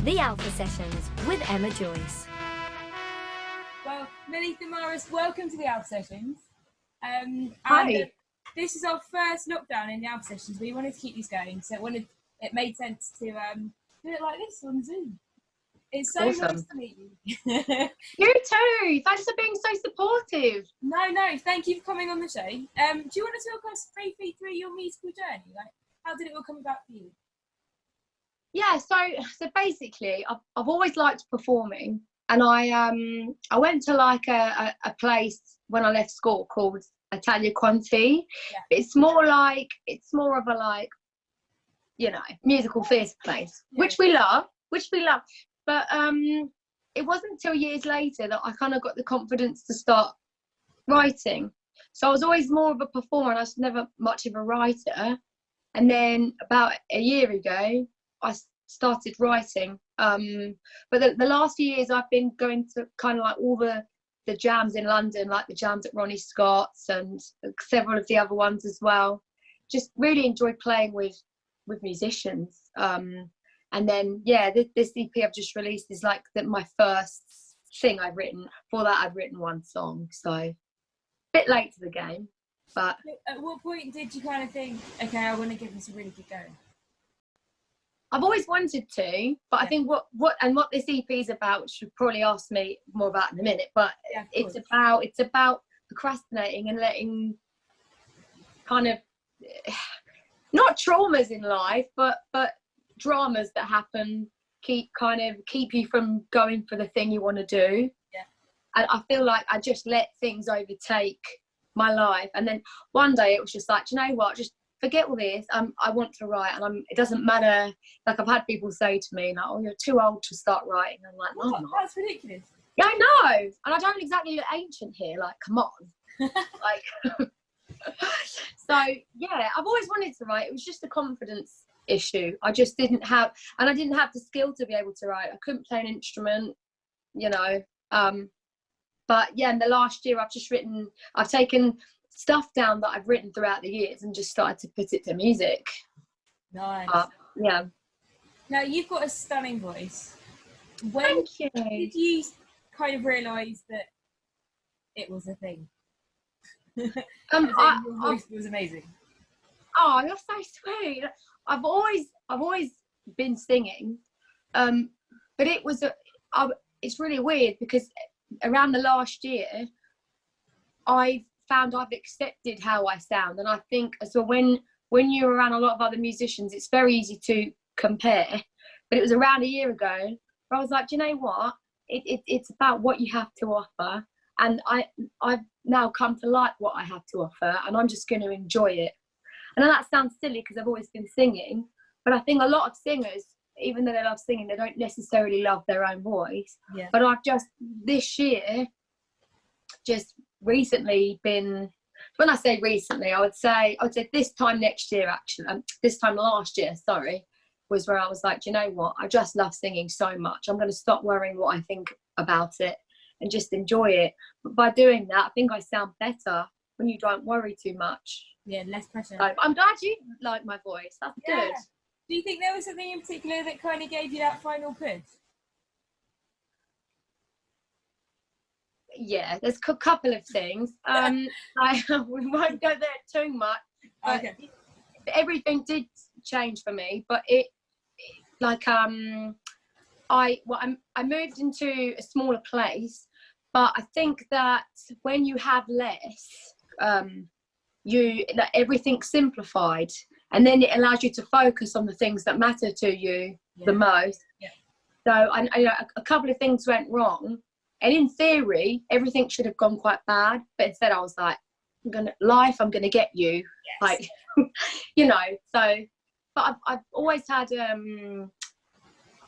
The Alpha Sessions with Emma Joyce. Well, Milly Thimaras, welcome to the Alpha Sessions. Hi. This is our first lockdown in the Alpha Sessions. We wanted to keep these going, so it made sense to do it like this on Zoom. It's so Awesome. nice to meet you. You too. Thanks for being so supportive. No, thank you for coming on the show. Do you want to talk us briefly through your musical journey? Like, how did it all come about for you? Yeah, so basically, I've always liked performing, and I went to like a place when I left school called Italia Conti. Yeah. It's more of a like, you know, musical theatre place, Yeah. which we love. But it wasn't until years later that I kind of got the confidence to start writing. So I was always more of a performer, and I was never much of a writer. And then about a year ago, I started writing. But the last few years, I've been going to kind of like all the jams in London, like the jams at Ronnie Scott's and several of the other ones as well. Just really enjoy playing with musicians. And then, yeah, this EP I've just released is like my first thing I've written. Before that, I'd written one song, so a bit late to the game. But At what point did you kind of think, okay, I want to give this a really good go? I've always wanted to, but I think what this EP is about, which you'll probably ask me more about in a minute, but it's about procrastinating and letting kind of not traumas in life, but dramas that happen keep you from going for the thing you want to do. Yeah. And I feel like I just let things overtake my life, and then one day it was just like, do you know what, just forget all this. I want to write, and it doesn't matter. Like, I've had people say to me, like, "Oh, you're too old to start writing." I'm like, "No, I'm not." That's ridiculous. Yeah, I know, and I don't exactly look ancient here. Like, come on, like. So yeah, I've always wanted to write. It was just a confidence issue. I just didn't have, and I didn't have the skill to be able to write. I couldn't play an instrument, you know. But yeah, in the last year, I've taken stuff down that I've written throughout the years and just started to put it to music. Nice. Yeah. Now, you've got a stunning voice. When Thank you. did you kind of realise that it was a thing? Your voice was amazing. Oh, you're so sweet. I've always been singing, but it's really weird because around the last year, I found I've accepted how I sound, and I think as well when you're around a lot of other musicians, it's very easy to compare. But it was around a year ago where I was like, do you know what? It's about what you have to offer, and I've now come to like what I have to offer, and I'm just going to enjoy it. And that sounds silly because I've always been singing, but I think a lot of singers, even though they love singing, they don't necessarily love their own voice. Yeah. But I've just this year just recently been, when I say recently, I would say this time next year, actually, this time last year, sorry, was where I was like, do you know what? I just love singing so much. I'm going to stop worrying what I think about it and just enjoy it. But by doing that, I think I sound better when you don't worry too much. Yeah, less pressure. So I'm glad you like my voice. That's good. Do you think there was something in particular that kind of gave you that final push? Yeah, there's a couple of things. We won't go there too much. But Okay. Everything did change for me, but I moved into a smaller place, but I think that when you have less, everything's simplified, and then it allows you to focus on the things that matter to you the most. Yeah. So a couple of things went wrong, and in theory everything should have gone quite bad, but instead I was like, I'm gonna get you. Yes. Like you know. So but I've always had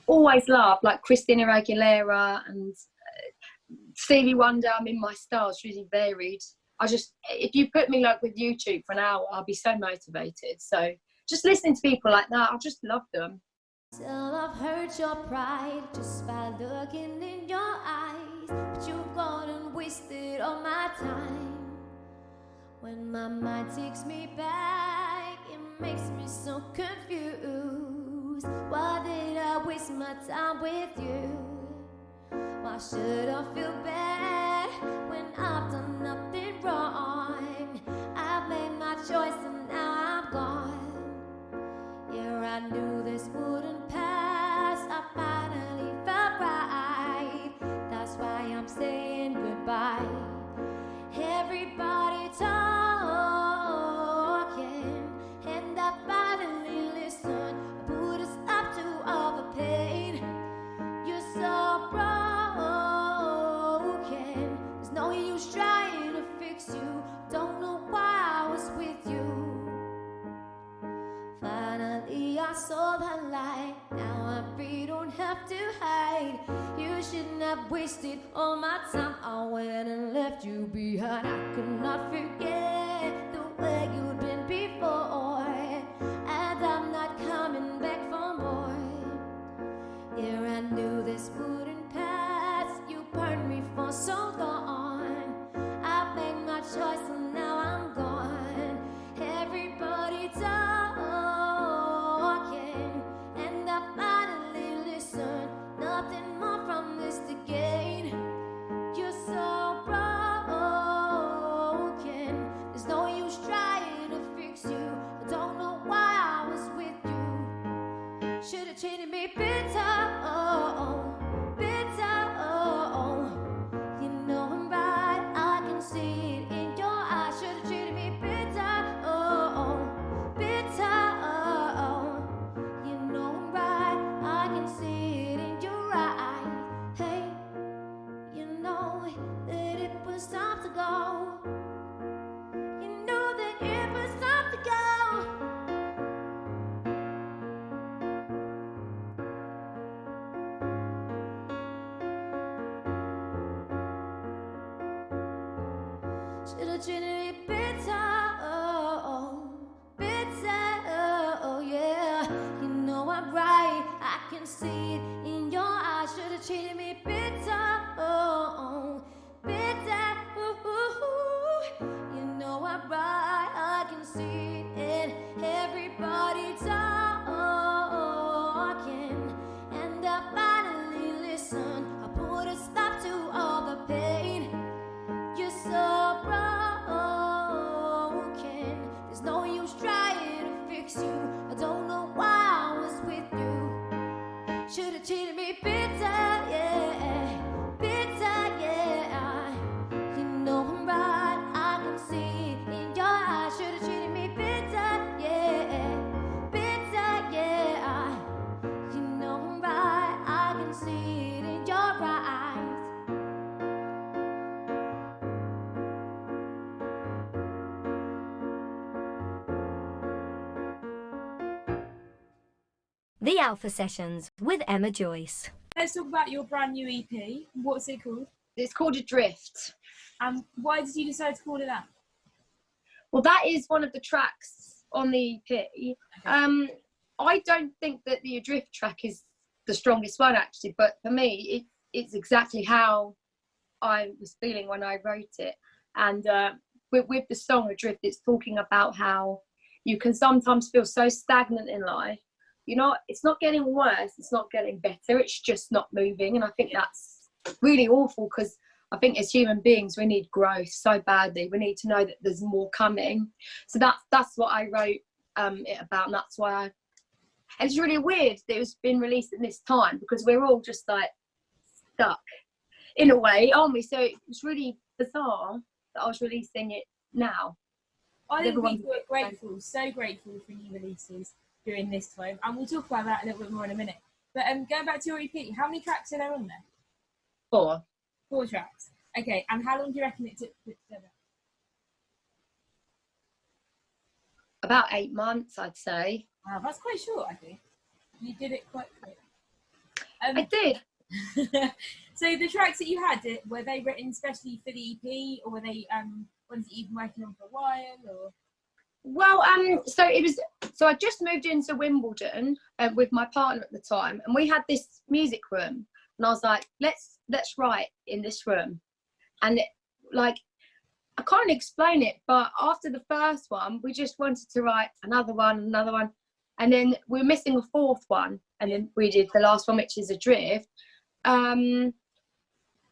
always loved like Christina Aguilera and Stevie Wonder. I mean, my style's really varied. If you put me like with YouTube for an hour, I'll be so motivated. So just listening to people like that, I just love them. So I've hurt your pride just by looking in your eyes, but you've gone and wasted all my time. When my mind takes me back, it makes me so confused. Why did I waste my my time with you. Why should I feel bad when I've done nothing wrong? I've made my choice and now I'm gone. Yeah, I knew this wouldn't pass. I finally felt right. That's why I'm saying goodbye. Everybody talking, and I finally listened. Put a stop to all the pain. You're so broken. There's no use trying to fix you. Don't know why I was with you. Finally I saw the light. Now I'm free, don't have to hide. You shouldn't have wasted all my time. I went and left you behind. I could not forget the way you'd been before, and I'm not coming back for more. Yeah, I knew this wouldn't pass. You burned me for so long. I made my choice and now I'm gone. Everybody talking, and I finally listened. Nothing more from this to gain. You're so broken. There's no use trying to fix you. I don't know why I was with you. Should've treated me better, better. You know I'm right, I can see it in your eyes. Should've treated me better, better. You know I'm right, I can see it in your eyes. Hey, you know that it was time to go. You know that it was time to go. Should've treated me better, better, yeah. You know I'm right, I can see it in your eyes. Should've treated me better, better. You know I'm right, I can see it in everybody talking, and I finally listened. I put a stop to all the pain. You're so broken. There's no use trying to fix you. I don't know why I was with you. Should've treated me better, yeah. Better, yeah. You know I'm right, I can see it in your eyes. Should've treated me better, yeah. Better, yeah. You know I'm right, I can see it in your eyes. The Alpha Sessions with Emma Joyce. Let's talk about your brand new EP. What's it called? It's called Adrift. And why did you decide to call it that? Well, that is one of the tracks on the EP. I don't think that the Adrift track is the strongest one, actually, but for me, it's exactly how I was feeling when I wrote it. And with the song Adrift, it's talking about how you can sometimes feel so stagnant in life. You know, it's not getting worse, it's not getting better, it's just not moving. And I think that's really awful, because I think as human beings, we need growth so badly. We need to know that there's more coming. So that's what I wrote it about, and that's why and it's really weird that it's been released at this time, because we're all just like stuck in a way, aren't we? So it's really bizarre that I was releasing it now. I think people are grateful, so grateful for new releases during this time, and we'll talk about that a little bit more in a minute. But going back to your EP, how many tracks are there on there? 4. 4 tracks. Okay, and how long do you reckon it took to put together? About 8 months, I'd say. Wow, that's quite short, I think. You did it quite quick. I did. So the tracks that you had, were they written especially for the EP, or were they ones that you've been working on for a while, or? Well, so I just moved into Wimbledon with my partner at the time, and we had this music room, and I was like, let's write in this room. And I can't explain it, but after the first one, we just wanted to write another one. and then we're missing a fourth one, and then we did the last one, which is Adrift.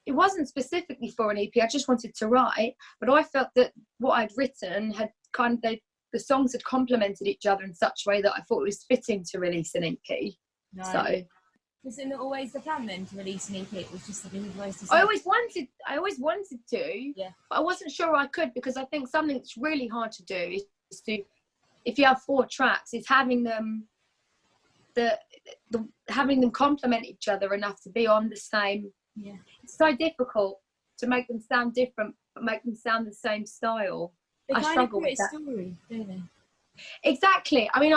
It wasn't specifically for an EP. I just wanted to write, but I felt that what I'd written had kind of the songs had complemented each other in such a way that I thought it was fitting to release an EP. No. So was it not always the plan then to release an EP? It was just something you've always decided? I always wanted to, yeah, but I wasn't sure I could, because I think something that's really hard to do is to, if you have 4 tracks, is having them having them complement each other enough to be on the same. Yeah, it's so difficult to make them sound different but make them sound the same style. They struggle with that. Story, don't they? Exactly. I mean,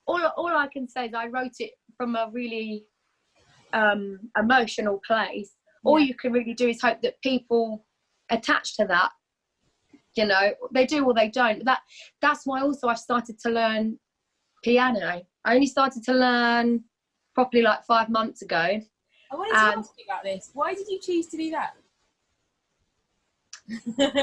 all I can say is I wrote it from a really emotional place. Yeah. All you can really do is hope that people attach to that. You know, they do or they don't. That's why also I've started to learn piano. I only started to learn properly like 5 months ago. I wanted to ask you about this. Why did you choose to do that?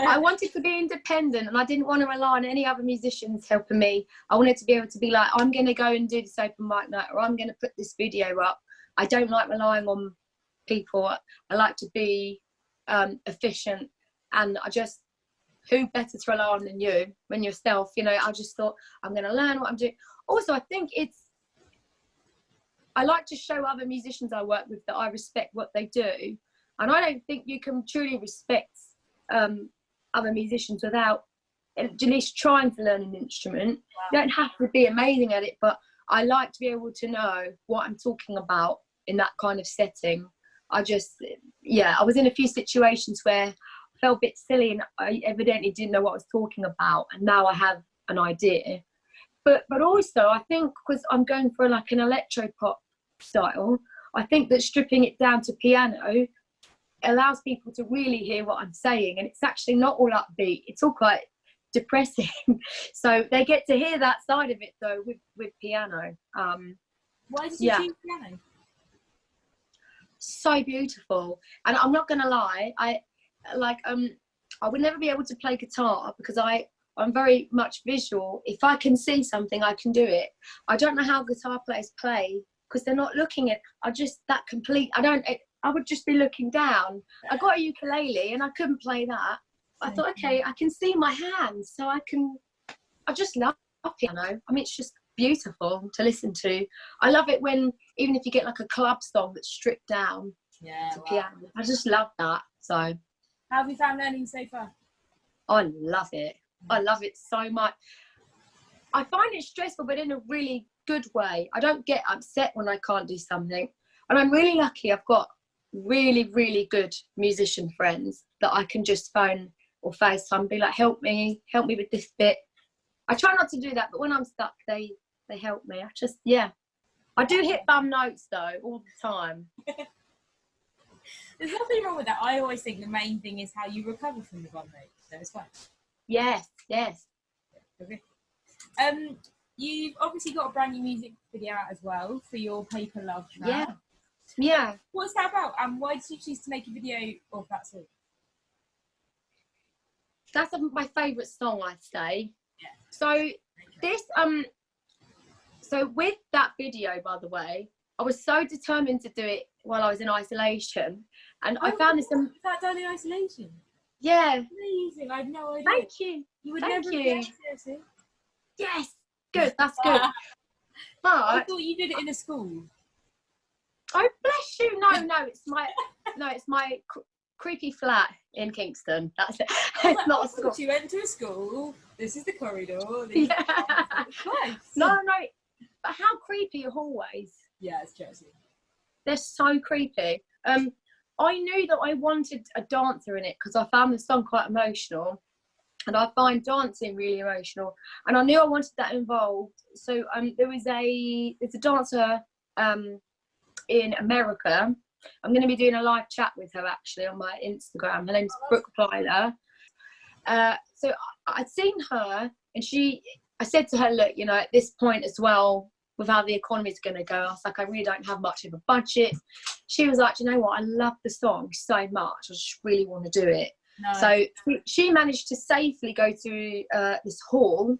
I wanted to be independent, and I didn't want to rely on any other musicians helping me. I wanted to be able to be like, I'm going to go and do this open mic night, or I'm going to put this video up. I don't like relying on people. I like to be efficient, and who better to rely on than you when yourself, you know. I just thought, I'm going to learn what I'm doing. Also, I think I like to show other musicians I work with that I respect what they do, and I don't think you can truly respect other musicians without at least trying to learn an instrument. Wow. You don't have to be amazing at it, but I like to be able to know what I'm talking about in that kind of setting. I was in a few situations where I felt a bit silly, and I evidently didn't know what I was talking about, and now I have an idea. But also, I think because I'm going for like an electro pop style, I think that stripping it down to piano allows people to really hear what I'm saying, and it's actually not all upbeat. It's all quite depressing. So they get to hear that side of it though with piano. Why did you choose piano? So beautiful, and I'm not gonna lie, I would never be able to play guitar because I'm very much visual. If I can see something, I can do it. I don't know how guitar players play because they're not looking at. I would just be looking down. I got a ukulele and I couldn't play that. I thought, okay, I can see my hands, so I just love piano. I mean, it's just beautiful to listen to. I love it when, even if you get like a club song that's stripped down to piano. I just love that. So how have you found learning so far? I love it. I love it so much. I find it stressful, but in a really good way. I don't get upset when I can't do something. And I'm really lucky. I've got really, really good musician friends that I can just phone or FaceTime and be like, help me with this bit. I try not to do that, but when I'm stuck, they help me. I do hit bum notes though all the time. There's nothing wrong with that. I always think the main thing is how you recover from the bum notes, so it's fine. Yes. Okay. You've obviously got a brand new music video out as well for your Paper Love track. Yeah. What's that about? And why did you choose to make a video of that song? That's my favourite song, I'd say. Yeah. So this so with that video, by the way, I was so determined to do it while I was in isolation, and I found this. Was that done in isolation? Yeah. Amazing. I had no idea. Thank you. You would never guess, seriously. Yes. Good. That's good. But I thought you did it in a school. Oh, bless you. No, it's my creepy flat in Kingston. That's it. It's not a school. You went to a school. This is the corridor. Yeah. Nice. No. But how creepy are hallways? Yeah, it's Jersey. They're so creepy. I knew that I wanted a dancer in it because I found the song quite emotional, and I find dancing really emotional, and I knew I wanted that involved. So there's a dancer in America. I'm going to be doing a live chat with her actually on my Instagram. Her name's Brooke Plyler. So I'd seen her, and I said to her, look, you know, at this point as well, with how the economy's going to go, I was like, I really don't have much of a budget. She was like, you know what, I love the song so much, I just really want to do it. No. So she managed to safely go to this hall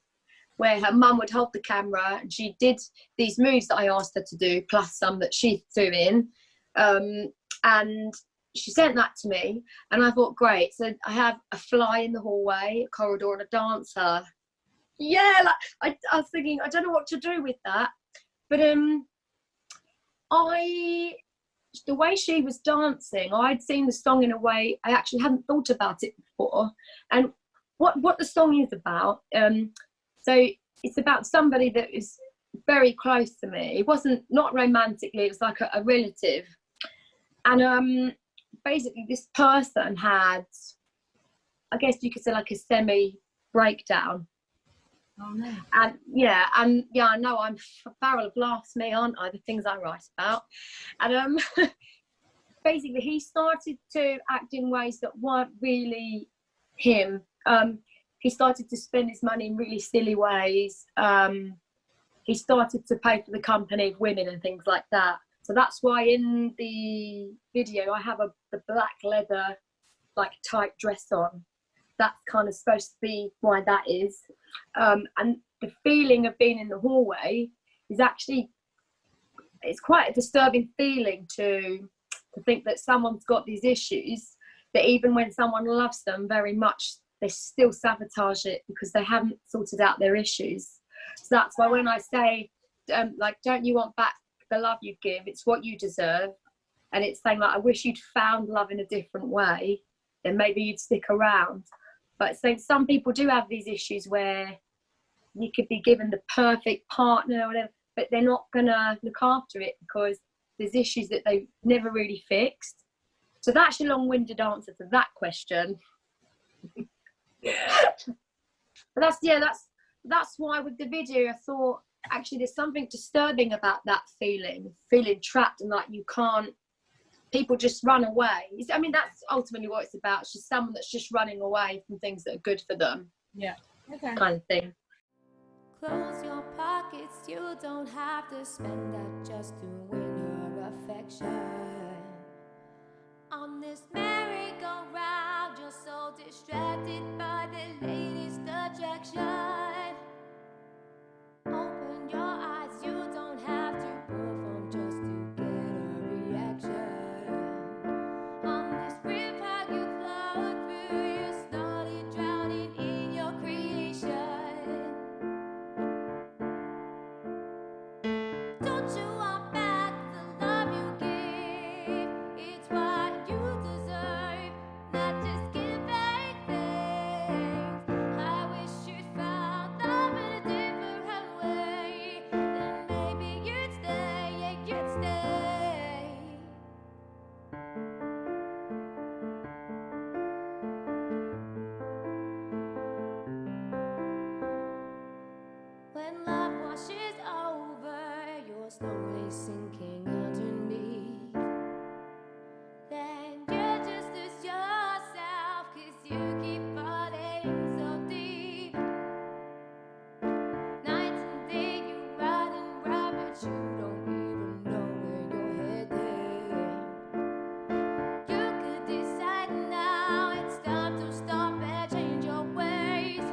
where her mum would hold the camera and she did these moves that I asked her to do, plus some that she threw in. And she sent that to me, and I thought, great. So I have a fly in the hallway, a corridor, and a dancer. Yeah, like I was thinking, I don't know what to do with that. But the way she was dancing, I'd seen the song in a way I actually hadn't thought about it before. And what the song is about, so it's about somebody that is very close to me. It wasn't, not romantically, it was like a relative. And basically this person had, I guess you could say, like a semi breakdown. Oh no. And I know I'm a barrel of laughs, me, aren't I, the things I write about. And basically he started to act in ways that weren't really him. He started to spend his money in really silly ways. He started to pay for the company of women and things like that. So that's why in the video I have the black leather, like, tight dress on. That's kind of supposed to be why that is. And the feeling of being in the hallway is actually, it's quite a disturbing feeling to think that someone's got these issues, that even when someone loves them very much, they still sabotage it because they haven't sorted out their issues. So that's why when I say, like, don't you want back the love you give, it's what you deserve. And it's saying, like, I wish you'd found love in a different way, then maybe you'd stick around. But so some people do have these issues where you could be given the perfect partner or whatever, but they're not gonna look after it because there's issues that they've never really fixed. So that's your long-winded answer to that question. But that's why with the video I thought, actually there's something disturbing about that feeling trapped, and like you can't, people just run away. I mean, that's ultimately what it's about. It's just someone that's just running away from things that are good for them. Yeah. Okay. Kind of thing. Close your pockets, you don't have to spend that just to win her affection. On this merry-go-round, you're so distracted by the latest attraction. Open your eyes, you don't have to perform just to get a reaction. On this river you flow through, you started drowning in your creation. Don't you want back the love you gave? It's what you deserve, not just giving things. I wish you'd found love in a different way. Then maybe you'd stay, yeah, you'd stay. When love washes over, you're slowly sinking underneath. Then you just lose yourself, 'cause you keep falling so deep. Night and day you run and run, but you don't even know where you're heading. You could decide now, it's time to stop and change your ways.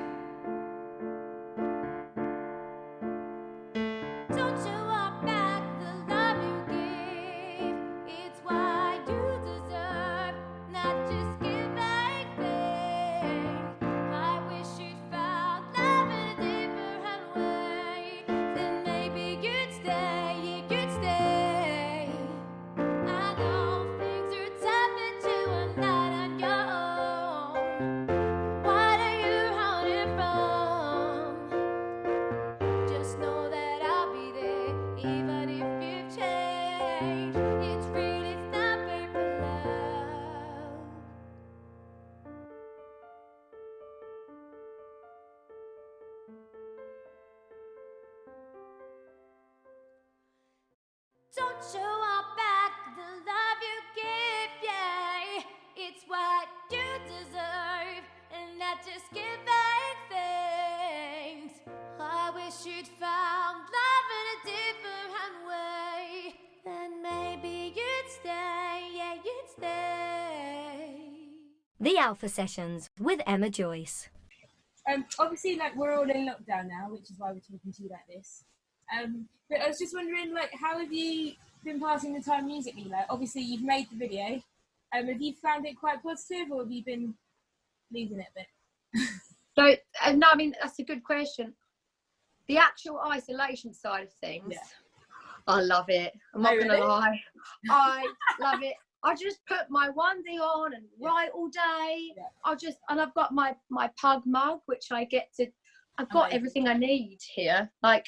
Don't you want back the love you gave? It's what you deserve, not just giving things. I wish you'd found love in a different way. Then maybe you'd stay, yeah, you'd stay. I know things are tough, but you are not on your own. What are you running from? Just know that I'll be there, even if you've changed. It's really not paper love. Don't you want back the love you give? Yeah, it's what you deserve, and not just giving things. I wish you'd found love in a different way. Then maybe you'd stay, yeah, you'd stay. The Alpha Sessions with Emma Joyce. Obviously, like, we're all in lockdown now, which is why we're talking to you like this. But I was just wondering, like, how have you been passing the time musically? Like, obviously, you've made the video. Have you found it quite positive, or have you been losing it a bit? So, no, I mean, that's a good question. The actual isolation side of things, yeah. I love it. I'm not really? gonna lie. I love it. I just put my onesie on and write all day. Yeah. And I've got my pug mug, which I've got everything I need here. Like,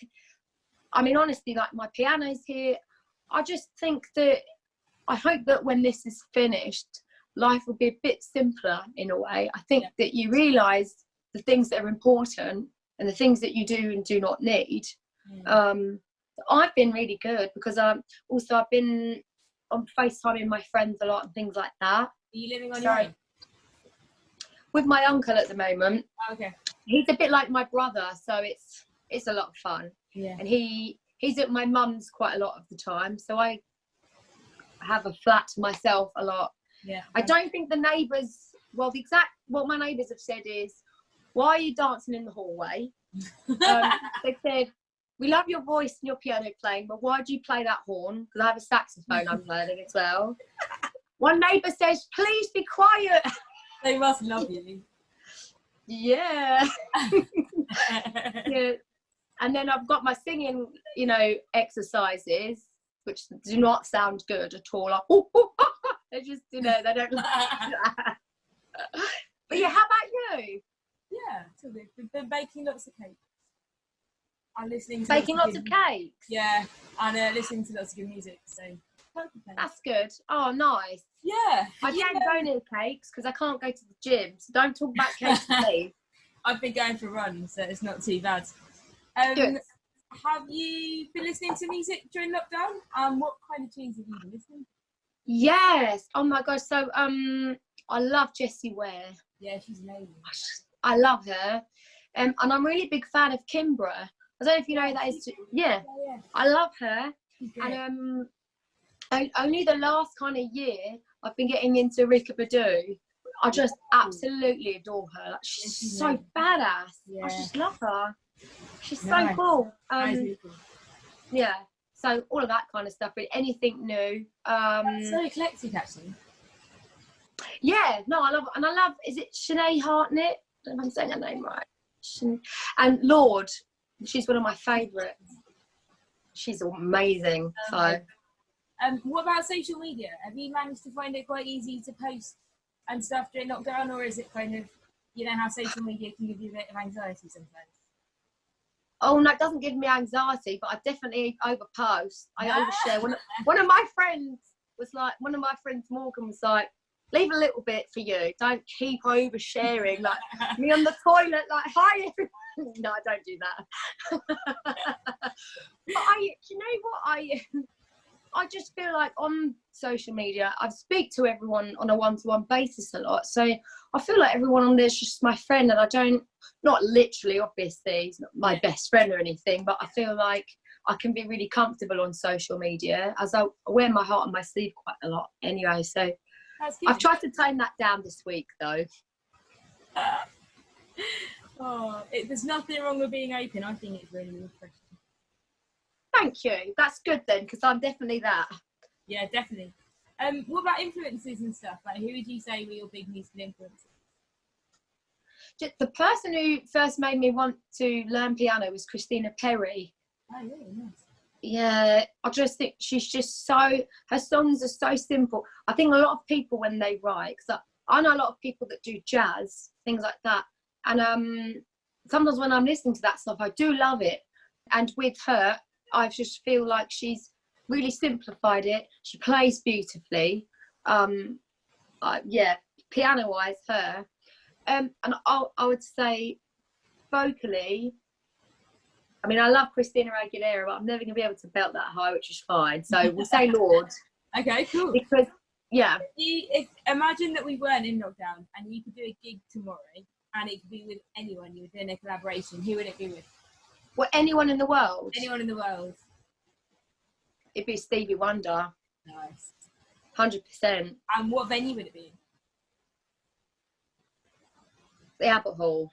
I mean, honestly, like, my piano's here. I just think that, I hope that when this is finished, life will be a bit simpler in a way. I think that you realise the things that are important and the things that you do and do not need. I've been really good because I've been on FaceTiming my friends a lot and things like that. Are you living on your own? With my uncle at the moment. Oh, okay. He's a bit like my brother, so it's a lot of fun. Yeah. And he's at my mum's quite a lot of the time, so I have a flat to myself a lot. Yeah. I don't think the neighbours, what my neighbours have said is, why are you dancing in the hallway? They said, we love your voice and your piano playing, but why do you play that horn? Because I have a saxophone I'm learning as well. One neighbour says, please be quiet. They must love you. Yeah. Yeah. And then I've got my singing, exercises, which do not sound good at all. Like, they just, they don't like that. But yeah, how about you? Yeah, so we've been baking lots of cakes. I'm listening to baking lots of cakes. Yeah, and listening to lots of good music. So that's good. Oh, nice. Yeah, I don't go near cakes because I can't go to the gym. So don't talk about cakes to me. I've been going for runs, so it's not too bad. Good. Have you been listening to music during lockdown? What kind of tunes have you been listening to? Yes. Oh my gosh. So I love Jessie Ware. Yeah, she's amazing. I love her. And I'm really big fan of Kimbra. I don't know if you know who that is. Yeah. I love her. And only the last kind of year I've been getting into Rika Badu. I just absolutely adore her. Like, she's so badass. Yeah. I just love her. She's so cool. Really cool. Yeah. So all of that kind of stuff. But anything new. That's so eclectic, actually. Yeah. No, I love. And I love. Is it Sinead Hartnett? I don't know if I'm saying her name right. And Lord. She's one of my favourites. She's amazing. So. What about social media? Have you managed to find it quite easy to post and stuff during lockdown, or is it kind of, how social media can give you a bit of anxiety sometimes? Oh no, it doesn't give me anxiety, but I definitely overpost. I overshare. One of my friends Morgan was like, leave a little bit for you. Don't keep oversharing. Like me on the toilet, like, hi everyone. No, I don't do that. But you know what? I just feel like on social media, I speak to everyone on a one-to-one basis a lot. So I feel like everyone on there is just my friend, and I don't, not literally, obviously, he's not my best friend or anything, but I feel like I can be really comfortable on social media, as I wear my heart on my sleeve quite a lot anyway. So I've tried to tone that down this week, though. There's nothing wrong with being open. I think it's really refreshing. Thank you. That's good then, because I'm definitely that. Yeah, definitely. What about influences and stuff? Like, who would you say were your big musical influences? The person who first made me want to learn piano was Christina Perri. Oh, really? Nice. Yeah, I just think she's just her songs are so simple. I think a lot of people when they write, because I know a lot of people that do jazz, things like that. And sometimes when I'm listening to that stuff, I do love it. And with her, I just feel like she's really simplified it. She plays beautifully. Yeah, piano-wise, her. And I would say vocally, I mean, I love Christina Aguilera, but I'm never going to be able to belt that high, which is fine. So we'll say Lord. Okay, cool. Because, yeah. Imagine that we weren't in lockdown and you could do a gig tomorrow and it could be with anyone. You were doing a collaboration. Who would it be with? Well, anyone in the world? Anyone in the world. It'd be Stevie Wonder. Nice. 100%. And what venue would it be? The Albert Hall.